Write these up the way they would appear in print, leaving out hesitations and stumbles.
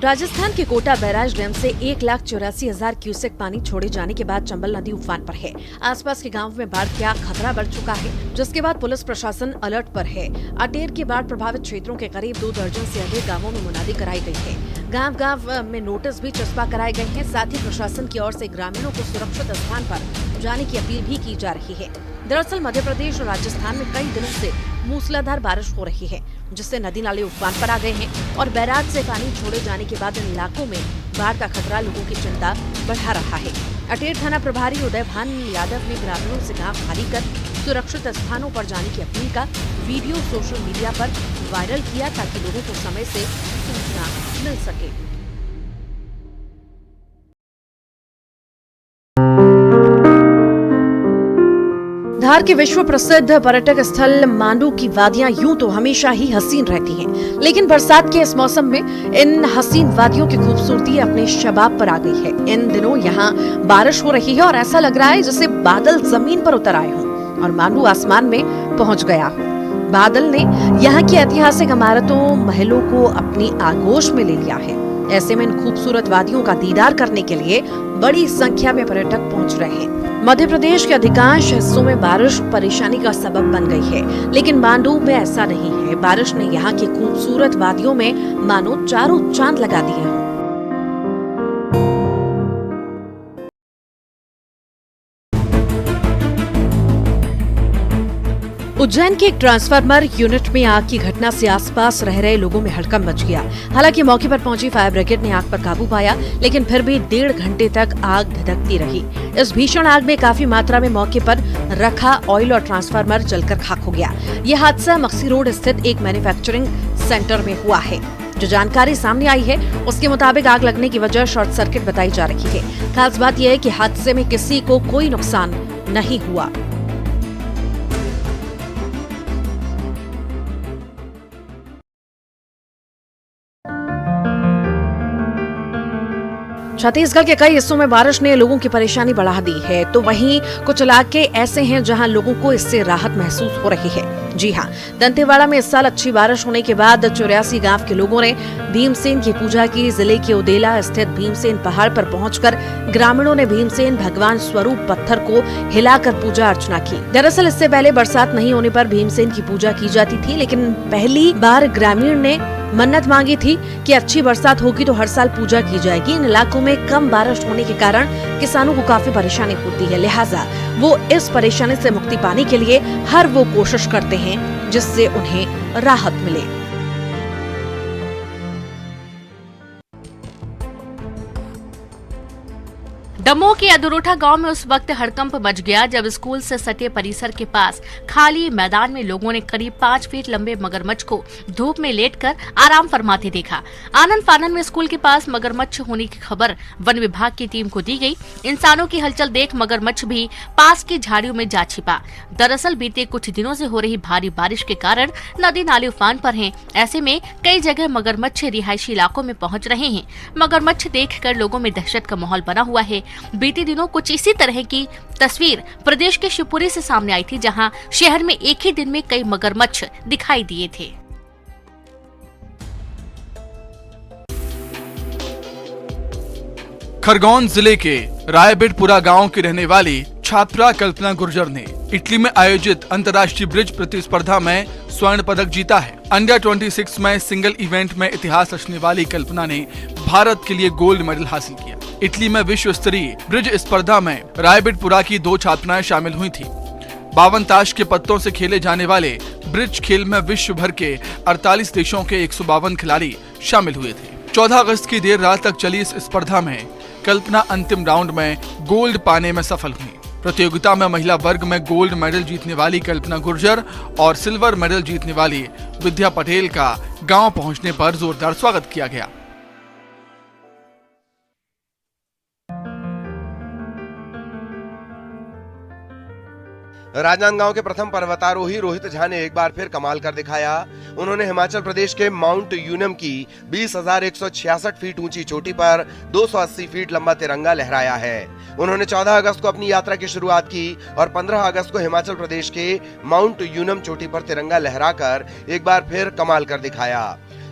राजस्थान के Kota barrage dam से 1,84,000 cusec पानी छोड़े जाने के बाद चंबल नदी उफान पर है। आसपास के गांव में बाढ़ का खतरा बढ़ चुका है, जिसके बाद पुलिस प्रशासन अलर्ट पर है। अटेर के बाढ़ प्रभावित क्षेत्रों के करीब 2 दर्जन से अधिक गांवों में मुनादी कराई गई है। गांव में नोटिस भी चस्पा कराए गए हैं। साथ ही प्रशासन की ओर से ग्रामीणों को सुरक्षित स्थान पर जाने की अपील भी की जा रही है। दरअसल मध्य प्रदेश और राजस्थान में कई दिनों से मूसलाधार बारिश हो रही है, जिससे नदी नाले उफान पर आ गए हैं और बैराज से पानी छोड़े जाने के बाद इन इलाकों में बाढ़ का खतरा लोगों की चिंता बढ़ा रहा है। अटेर थाना प्रभारी उदय भान यादव ने ग्रामीणों से गांव खाली कर सुरक्षित स्थानों पर जाने की अपील का वीडियो सोशल मीडिया पर वायरल किया, ताकि लोगों को समय से सूचना मिल सके। धार के विश्व प्रसिद्ध पर्यटक स्थल मांडू की वादियां यूं तो हमेशा ही हसीन रहती हैं, लेकिन बरसात के इस मौसम में इन हसीन वादियों की खूबसूरती अपने शबाब पर आ गई है। इन दिनों यहाँ बारिश हो रही है और ऐसा लग रहा है जैसे बादल जमीन पर उतर आए हों और मांडू आसमान में पहुंच गया। बादल ने यहाँ की ऐतिहासिक इमारतों, महलों को अपनी आगोश में ले लिया है। ऐसे में इन खूबसूरत वादियों का दीदार करने के लिए बड़ी संख्या में पर्यटक पहुंच रहे हैं। मध्य प्रदेश के अधिकांश हिस्सों में बारिश परेशानी का सबब बन गई है, लेकिन मांडू में ऐसा नहीं है। बारिश ने यहाँ की खूबसूरत वादियों में मानो चारों चांद लगा दिए हैं। उज्जैन के एक ट्रांसफार्मर यूनिट में आग की घटना से आसपास रह रहे लोगों में हड़कंप मच गया। हालांकि मौके पर पहुंची फायर ब्रिगेड ने आग पर काबू पाया, लेकिन फिर भी 1.5 घंटे तक आग धधकती रही। इस भीषण आग में काफी मात्रा में मौके पर रखा ऑयल और ट्रांसफार्मर जलकर खाक हो गया। यह हादसा मक्सी रोड स्थित एक मैन्युफैक्चरिंग सेंटर में हुआ है। जो जानकारी सामने आई है उसके मुताबिक आग लगने की वजह शॉर्ट सर्किट बताई जा रही है। खास बात यह है कि हादसे में किसी को कोई नुकसान नहीं हुआ। छत्तीसगढ़ के कई हिस्सों में बारिश ने लोगों की परेशानी बढ़ा दी है, तो वहीं कुछ इलाके ऐसे हैं जहां लोगों को इससे राहत महसूस हो रही है। जी हां, दंतेवाड़ा में इस साल अच्छी बारिश होने के बाद 84 गांव के लोगों ने भीमसेन की पूजा की। जिले के उदेला स्थित भीमसेन पहाड़ पर पहुंचकर ग्रामीणों ने भीमसेन भगवान स्वरूप पत्थर को हिलाकर पूजा अर्चना की। दरअसल इससे पहले बरसात नहीं होने पर भीमसेन की पूजा की जाती थी, लेकिन पहली बार ग्रामीण ने मन्नत मांगी थी कि अच्छी बरसात होगी तो हर साल पूजा की जाएगी। इन इलाकों में कम बारिश होने के कारण किसानों को काफी परेशानी होती है, लिहाजा वो इस परेशानी से मुक्ति पाने के लिए हर वो कोशिश करते हैं जिससे उन्हें राहत मिले। दमोह के अदरोठा गांव में उस वक्त हड़कंप मच गया जब स्कूल से सटे परिसर के पास खाली मैदान में लोगों ने करीब 5 फीट लंबे मगरमच्छ को धूप में लेटकर आराम फरमाते देखा। आनंद फानन में स्कूल के पास मगरमच्छ होने की खबर वन विभाग की टीम को दी गई। इंसानों की हलचल देख मगरमच्छ भी पास की झाड़ियों में जा छिपा। दरअसल बीते कुछ दिनों से हो रही भारी बारिश के कारण नदी नाले उफान पर हैं। ऐसे में कई जगह मगरमच्छ रिहायशी इलाकों में पहुंच रहे हैं। मगरमच्छ देखकर लोगों में दहशत का माहौल बना हुआ है। बीते दिनों कुछ इसी तरह की तस्वीर प्रदेश के शिवपुरी से सामने आई थी, जहां शहर में एक ही दिन में कई मगरमच्छ दिखाई दिए थे। खरगोन जिले के रायबेटपुरा गांव की रहने वाली छात्रा कल्पना गुर्जर ने इटली में आयोजित अंतर्राष्ट्रीय ब्रिज प्रतिस्पर्धा में स्वर्ण पदक जीता है। अंडर 26 में सिंगल इवेंट में इतिहास रचने वाली कल्पना ने भारत के लिए गोल्ड मेडल हासिल किया। इटली में विश्व स्तरीय ब्रिज स्पर्धा में रायबेटपुरा की 2 छात्राएं शामिल हुई थी। 52 ताश के पत्तों से खेले जाने वाले ब्रिज खेल में विश्व भर के 48 देशों के 152 खिलाड़ी शामिल हुए थे। 14 अगस्त की देर रात तक चली इस स्पर्धा में कल्पना अंतिम राउंड में गोल्ड पाने में सफल हुई। प्रतियोगिता में महिला वर्ग में गोल्ड मेडल जीतने वाली कल्पना गुर्जर और सिल्वर मेडल जीतने वाली विद्या पटेल का गांव पहुंचने पर जोरदार स्वागत किया गया। राजनांदगांव के प्रथम पर्वतारोही रोहित झा ने एक बार फिर कमाल कर दिखाया। उन्होंने हिमाचल प्रदेश के माउंट यूनम की 20,166 फीट ऊंची चोटी पर 280 फीट लंबा तिरंगा लहराया है। उन्होंने 14 अगस्त को अपनी यात्रा की शुरुआत की और 15 अगस्त को हिमाचल प्रदेश के माउंट यूनम चोटी पर तिरंगा लहराकर एक बार फिर कमाल कर दिखाया।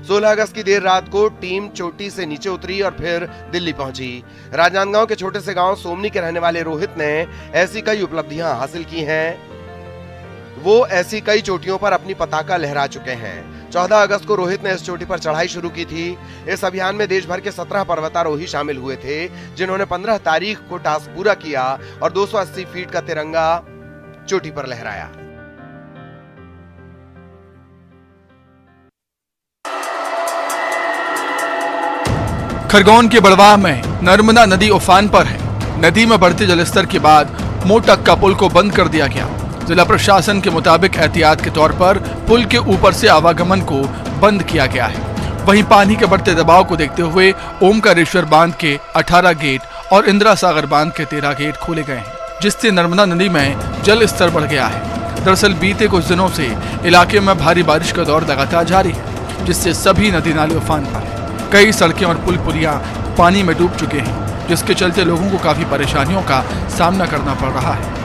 16 अगस्त की देर रात को टीम चोटी से नीचे उतरी और फिर दिल्ली पहुंची। राजनांदगांव के छोटे से गांव सोमनी के रहने वाले रोहित ने ऐसी कई उपलब्धियां हासिल की हैं। वो ऐसी कई चोटियों पर अपनी पताका लहरा चुके हैं। 14 अगस्त को रोहित ने इस चोटी पर चढ़ाई शुरू की थी। इस अभियान में देश भर के 17 पर्वतारोही शामिल हुए थे, जिन्होंने 15 तारीख को टास्क पूरा किया और 280 फीट का तिरंगा चोटी पर लहराया। खरगोन के बड़वाह में नर्मदा नदी उफान पर है। नदी में बढ़ते जलस्तर के बाद मोटक्का पुल को बंद कर दिया गया। जिला प्रशासन के मुताबिक एहतियात के तौर पर पुल के ऊपर से आवागमन को बंद किया गया है। वहीं पानी के बढ़ते दबाव को देखते हुए ओमकारेश्वर बांध के 18 गेट और इंदिरा सागर बांध के 13 गेट खोले गए हैं, जिससे नर्मदा नदी में जल स्तर बढ़ गया है। दरअसल बीते कुछ दिनों से इलाके में भारी बारिश का दौर लगातार जारी है, जिससे सभी नदी नाले उफान पर है। कई सड़कें और पुल पुलियां पानी में डूब चुके हैं, जिसके चलते लोगों को काफी परेशानियों का सामना करना पड़ रहा है।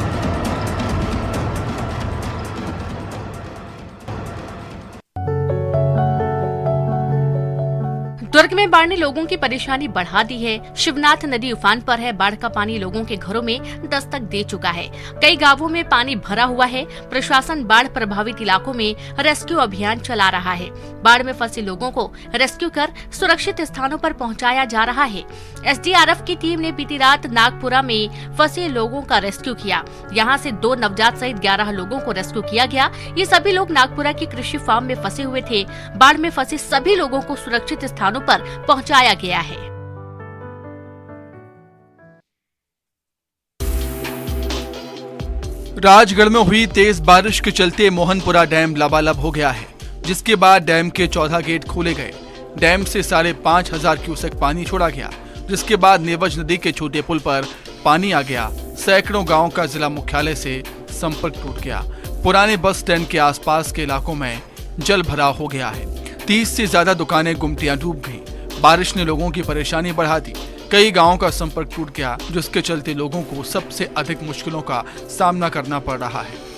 दुर्ग में बाढ़ ने लोगों की परेशानी बढ़ा दी है। शिवनाथ नदी उफान पर है। बाढ़ का पानी लोगों के घरों में दस्तक दे चुका है। कई गांवों में पानी भरा हुआ है। प्रशासन बाढ़ प्रभावित इलाकों में रेस्क्यू अभियान चला रहा है। बाढ़ में फंसे लोगों को रेस्क्यू कर सुरक्षित स्थानों पर पहुंचाया जा रहा है। एसडीआरएफ की टीम ने बीती रात नागपुरा में फंसे लोगों का रेस्क्यू किया। यहाँ से 2 नवजात सहित 11 लोगों को रेस्क्यू किया गया। ये सभी लोग नागपुरा की कृषि फार्म में फंसे हुए थे। बाढ़ में फंसे सभी लोगों को सुरक्षित स्थानों पर पहुंचाया गया है। राजगढ़ में हुई तेज बारिश के चलते मोहनपुरा डैम लबालब हो गया है, जिसके बाद डैम के 14 गेट खोले गए। डैम से 5,500 क्यूसेक पानी छोड़ा गया, जिसके बाद नेवज नदी के छोटे पुल पर पानी आ गया। सैकड़ों गांवों का जिला मुख्यालय से संपर्क टूट गया। पुराने बस स्टैंड के आसपास के इलाकों में जल भराव हो गया है। 30 से ज्यादा दुकानें गुमटियां डूब गईं। बारिश ने लोगों की परेशानी बढ़ा दी। कई गांवों का संपर्क टूट गया, जिसके चलते लोगों को सबसे अधिक मुश्किलों का सामना करना पड़ रहा है।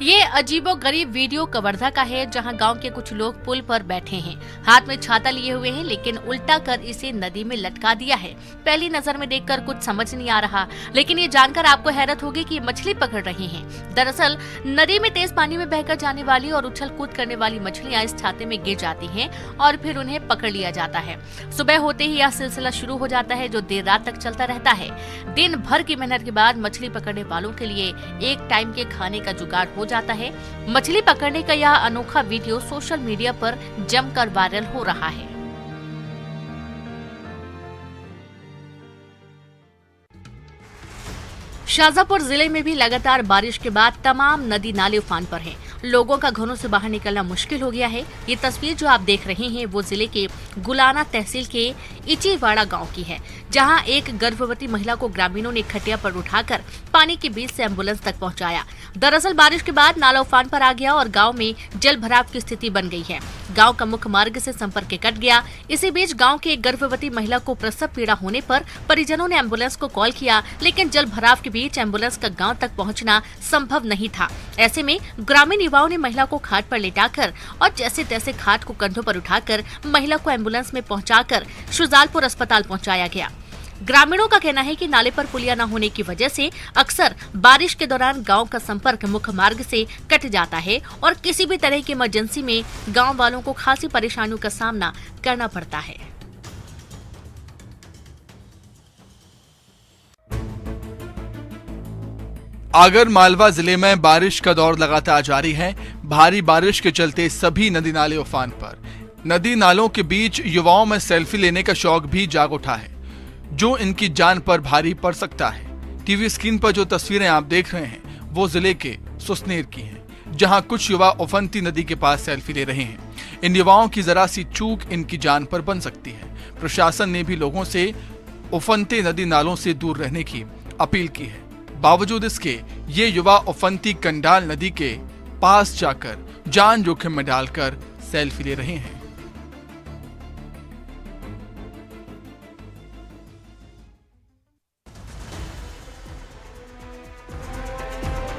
ये अजीबोगरीब वीडियो कवर्धा का है, जहां गांव के कुछ लोग पुल पर बैठे हैं, हाथ में छाता लिए हुए हैं, लेकिन उल्टा कर इसे नदी में लटका दिया है। पहली नजर में देखकर कुछ समझ नहीं आ रहा, लेकिन ये जानकर आपको हैरत होगी कि मछली पकड़ रहे हैं। दरअसल नदी में तेज पानी में बहकर जाने वाली और उछल कूद करने वाली मछलियां इस छाते में गिर जाती हैं और फिर उन्हें पकड़ लिया जाता है। सुबह होते ही यह सिलसिला शुरू हो जाता है, जो देर रात तक चलता रहता है। दिन भर की मेहनत के बाद मछली पकड़ने वालों के लिए एक टाइम के खाने का जुगाड़ हो जाता है। मछली पकड़ने का यह अनोखा वीडियो सोशल मीडिया पर जमकर वायरल हो रहा है। शाजापुर जिले में भी लगातार बारिश के बाद तमाम नदी नाले उफान पर हैं। लोगों का घरों से बाहर निकलना मुश्किल हो गया है। ये तस्वीर जो आप देख रहे हैं वो जिले के गुलाना तहसील के इचीवाड़ा गांव की है, जहां एक गर्भवती महिला को ग्रामीणों ने खटिया पर उठाकर पानी के बीच से एम्बुलेंस तक पहुंचाया। दरअसल बारिश के बाद नाला उफान पर आ गया और गाँव में जल भराव की स्थिति बन गई है। गाँव का मुख्य मार्ग से संपर्क कट गया। इसी बीच गाँव की एक गर्भवती महिला को प्रसव पीड़ा होने पर परिजनों ने एम्बुलेंस को कॉल किया, लेकिन जल भराव के बीच एम्बुलेंस का गांव तक पहुंचना संभव नहीं था। ऐसे में ग्रामीण युवाओं ने महिला को खाट पर लेटाकर और जैसे तैसे खाट को कंधों पर उठाकर महिला को एम्बुलेंस में पहुंचाकर शुजालपुर अस्पताल पहुंचाया गया। ग्रामीणों का कहना है कि नाले पर पुलिया न होने की वजह से अक्सर बारिश के दौरान गांव का संपर्क मुख्य मार्ग से कट जाता है और किसी भी तरह की इमरजेंसी में गांव वालों को खासी परेशानियों का सामना करना पड़ता है। आगर मालवा जिले में बारिश का दौर लगातार जारी है। भारी बारिश के चलते सभी नदी नाले उफान पर। नदी नालों के बीच युवाओं में सेल्फी लेने का शौक भी जाग उठा है, जो इनकी जान पर भारी पड़ सकता है। टीवी स्क्रीन पर जो तस्वीरें आप देख रहे हैं वो जिले के सुसनेर की हैं, जहां कुछ युवा उफनती नदी के पास सेल्फी ले रहे हैं। इन युवाओं की जरा सी चूक इनकी जान पर बन सकती है। प्रशासन ने भी लोगों से उफनते नदी नालों से दूर रहने की अपील की है। बावजूद इसके ये युवा उफनती कंडाल नदी के पास जाकर जान जोखिम में डालकर सेल्फी ले रहे हैं।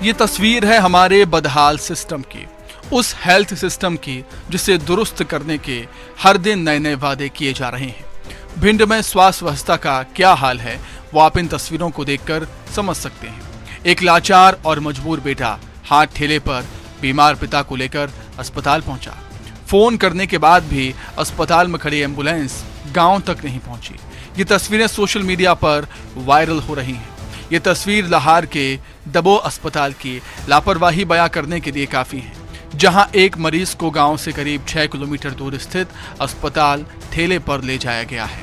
ये तस्वीर है हमारे बदहाल सिस्टम की, उस हेल्थ सिस्टम की जिसे दुरुस्त करने के हर दिन नए नए वादे किए जा रहे हैं। भिंड में स्वास्थ्य व्यवस्था का क्या हाल है वो आप इन तस्वीरों को देखकर समझ सकते हैं। एक लाचार और मजबूर बेटा हाथ ठेले पर बीमार पिता को लेकर अस्पताल पहुंचा। फोन करने के बाद भी अस्पताल में खड़ी एम्बुलेंस गांव तक नहीं पहुंची। ये तस्वीरें सोशल मीडिया पर वायरल हो रही हैं। ये तस्वीर लाहौर के दबो अस्पताल की लापरवाही बयां करने के लिए काफी है, जहां एक मरीज को गांव से करीब 6 किलोमीटर दूर स्थित अस्पताल ठेले पर ले जाया गया है।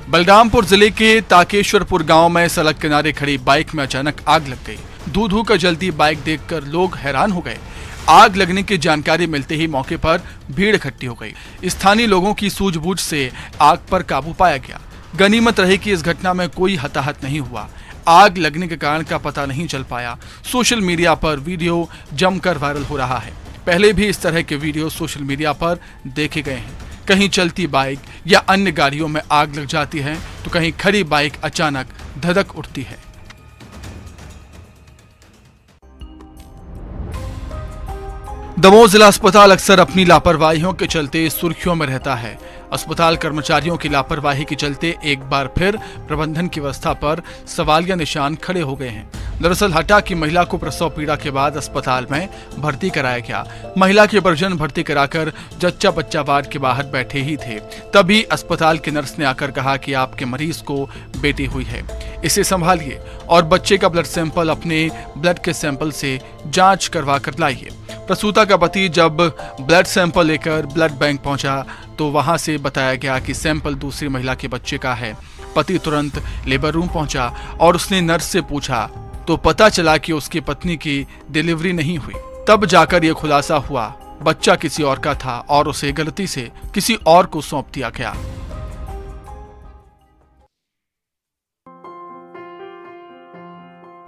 बलरामपुर जिले के ताकेश्वरपुर गांव में सड़क किनारे खड़ी बाइक में अचानक आग लग गई। धू कर जलती बाइक देखकर लोग हैरान हो गए। आग लगने की जानकारी मिलते ही मौके पर भीड़ इकट्ठी हो गई। स्थानीय लोगों की सूझबूझ से आग पर काबू पाया गया। गनीमत रही कि इस घटना में कोई हताहत नहीं हुआ। आग लगने के कारण का पता नहीं चल पाया। सोशल मीडिया पर वीडियो जमकर वायरल हो रहा है। पहले भी इस तरह के वीडियो सोशल मीडिया पर देखे गए हैं। कहीं चलती बाइक या अन्य गाड़ियों में आग लग जाती है तो कहीं खड़ी बाइक अचानक धधक उठती है। दमोह जिला अस्पताल अक्सर अपनी लापरवाहियों के चलते सुर्खियों में रहता है। अस्पताल कर्मचारियों की लापरवाही के चलते एक बार फिर प्रबंधन की व्यवस्था पर सवालिया निशान खड़े हो गए हैं। दरअसल हटा कि महिला को प्रसव पीड़ा के बाद अस्पताल में भर्ती कराया गया। महिला के परिजन भर्ती कराकर जच्चा बच्चा वार्ड के बाहर बैठे ही थे, तभी अस्पताल के नर्स ने आकर कहा कि आपके मरीज को बेटी हुई है, इसे संभालिए और बच्चे का ब्लड सैंपल अपने ब्लड के सैंपल से जांच करवा कर लाइए। प्रसूता का पति जब ब्लड सैंपल लेकर ब्लड बैंक पहुंचा तो वहां से बताया गया कि सैंपल दूसरी महिला के बच्चे का है। पति तुरंत लेबर रूम पहुंचा और उसने नर्स से पूछा तो पता चला कि उसकी पत्नी की डिलीवरी नहीं हुई। तब जाकर यह खुलासा हुआ बच्चा किसी और का था और उसे गलती से किसी और को सौंप दिया गया।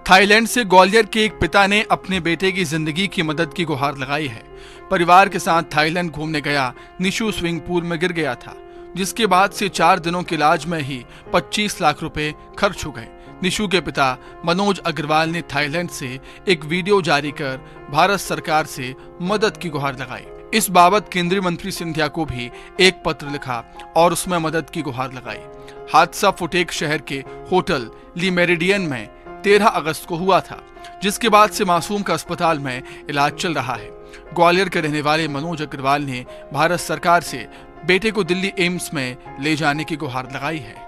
थाईलैंड से ग्वालियर के एक पिता ने अपने बेटे की जिंदगी की मदद की गुहार लगाई है। परिवार के साथ थाईलैंड घूमने गया निशु स्विमिंग पूल में गिर गया था, जिसके बाद से 4 दिनों के इलाज में ही 25 लाख रुपए खर्च हो गए। निशु के पिता मनोज अग्रवाल ने थाईलैंड से एक वीडियो जारी कर भारत सरकार से मदद की गुहार लगाई। इस बाबत केंद्रीय मंत्री सिंधिया को भी एक पत्र लिखा और उसमें मदद की गुहार लगाई। हादसा फुटेक शहर के होटल ली मेरिडियन में 13 अगस्त को हुआ था, जिसके बाद से मासूम का अस्पताल में इलाज चल रहा है। ग्वालियर के रहने वाले मनोज अग्रवाल ने भारत सरकार से बेटे को दिल्ली एम्स में ले जाने की गुहार लगाई है।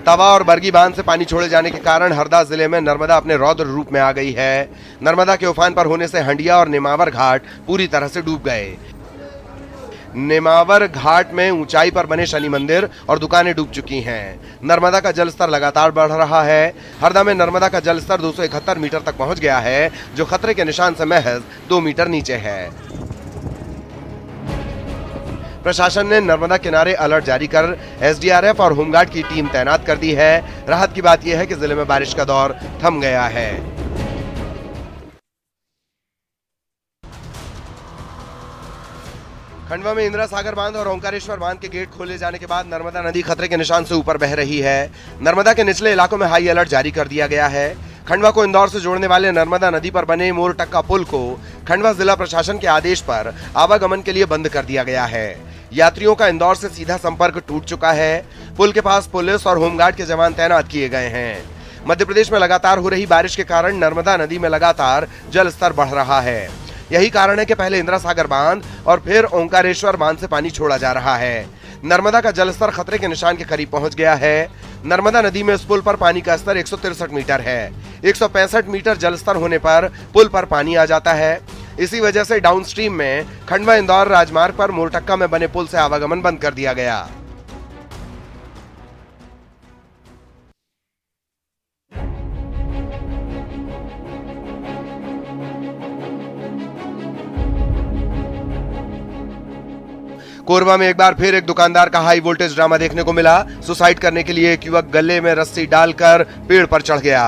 तवा और बरगी बांध से पानी छोड़े जाने के कारण हरदा जिले में नर्मदा अपने रौद्र रूप में आ गई है। नर्मदा के उफान पर होने से हंडिया और नेमावर घाट पूरी तरह से डूब गए। नेमावर घाट में ऊंचाई पर बने शनि मंदिर और दुकानें डूब चुकी हैं। नर्मदा का जलस्तर लगातार बढ़ रहा है। हरदा में नर्मदा का जलस्तर 271 मीटर तक पहुंच गया है, जो खतरे के निशान से महज 2 मीटर नीचे है। प्रशासन ने नर्मदा किनारे अलर्ट जारी कर एसडीआरएफ और होमगार्ड की टीम तैनात कर दी है। राहत की बात यह है कि जिले में बारिश का दौर थम गया है। खंडवा में इंदिरा सागर बांध और ओंकारेश्वर बांध के गेट खोले जाने के बाद नर्मदा नदी खतरे के निशान से ऊपर बह रही है। नर्मदा के निचले इलाकों में हाई अलर्ट जारी कर दिया गया है। खंडवा को इंदौर से जोड़ने वाले नर्मदा नदी पर बने मोरटक्का पुल को खंडवा जिला प्रशासन के आदेश पर आवागमन के लिए बंद कर दिया गया है। यात्रियों का इंदौर से सीधा संपर्क टूट चुका है। पुल के पास पुलिस और होमगार्ड के जवान तैनात किए गए हैं। मध्य प्रदेश में लगातार हो रही बारिश के कारण नर्मदा नदी में लगातार जल स्तर बढ़ रहा है। यही कारण है कि पहले इंदिरा सागर बांध और फिर ओंकारेश्वर बांध से पानी छोड़ा जा रहा है। नर्मदा का जलस्तर खतरे के निशान के करीब पहुंच गया है। नर्मदा नदी में इस पुल पर पानी का स्तर 163 मीटर है। 165 मीटर जलस्तर होने पर पुल पर पानी आ जाता है। इसी वजह से डाउनस्ट्रीम में खंडवा इंदौर राजमार्ग पर मोरटक्का में बने पुल से आवागमन बंद कर दिया गया। कोरबा में एक बार फिर एक दुकानदार का हाई वोल्टेज ड्रामा देखने को मिला। सुसाइड करने के लिए एक युवक गले में रस्सी डालकर पेड़ पर चढ़ गया।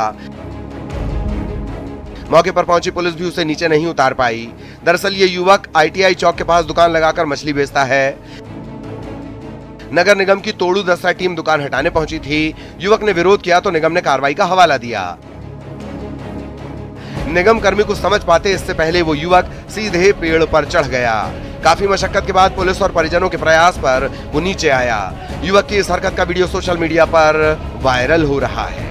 मौके पर पहुंची पुलिस भी उसे नीचे नहीं उतार पाई। दरअसल ये युवक ITI चौक के पास दुकान लगाकर मछली बेचता है। नगर निगम की तोड़ू दस्ता टीम दुकान हटाने पहुंची थी। युवक ने विरोध किया तो निगम ने कार्रवाई का हवाला दिया। निगम कर्मी कुछ समझ पाते इससे पहले वो युवक सीधे पेड़ पर चढ़ गया। काफी मशक्कत के बाद पुलिस और परिजनों के प्रयास पर वो नीचे आया। युवक की इस हरकत का वीडियो सोशल मीडिया पर वायरल हो रहा है।